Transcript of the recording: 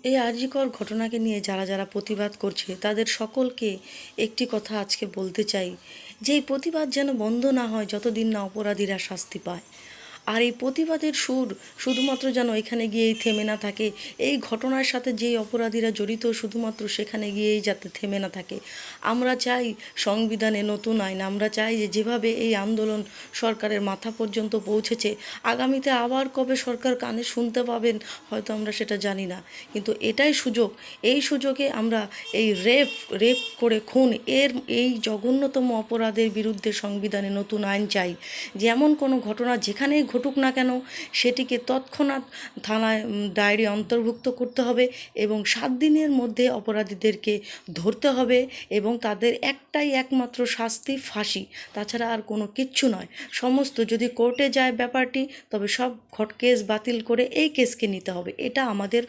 এই আরজিকর ঘটনাকে নিয়ে যারা যারা প্রতিবাদ করছে তাদের সকলকে একটি কথা আজকে বলতে চাই যে এই প্রতিবাদ যেন বন্ধ না হয় যতদিন না অপরাধীরা শাস্তি পায়। আর এই প্রতিবাদের সুর শুধুমাত্র যেন এখানে গিয়েই থেমে না থাকে, এই ঘটনার সাথে যেই অপরাধীরা জড়িত শুধুমাত্র সেখানে গিয়েই যাতে থেমে না থাকে। আমরা চাই সংবিধানে নতুন আইন, আমরা চাই যে যেভাবে এই আন্দোলন সরকারের মাথা পর্যন্ত পৌঁছেছে, আগামীতে আবার কবে সরকার কানে শুনতে পাবেন হয়তো আমরা সেটা জানি না, কিন্তু এটাই সুযোগ। এই সুযোগে আমরা এই রেপ রেপ করে খুন এই জঘন্যতম অপরাধের বিরুদ্ধে সংবিধানে নতুন আইন চাই। যেমন কোনো ঘটনা যেখানেই ঘটুক না কেন সেটিকে তৎক্ষণাৎ থানায় ডায়েরি অন্তর্ভুক্ত করতে হবে এবং 7 দিনের মধ্যে অপরাধীদেরকে ধরতে হবে এবং তাদের একটাই একমাত্র শাস্তি ফাঁসি, তাছাড়া আর কোনো কিচ্ছু নয়। সমস্ত যদি কোর্টে যায় ব্যাপারটি, তবে সব কেস বাতিল করে এই কেসকে নিতে হবে, এটা আমাদের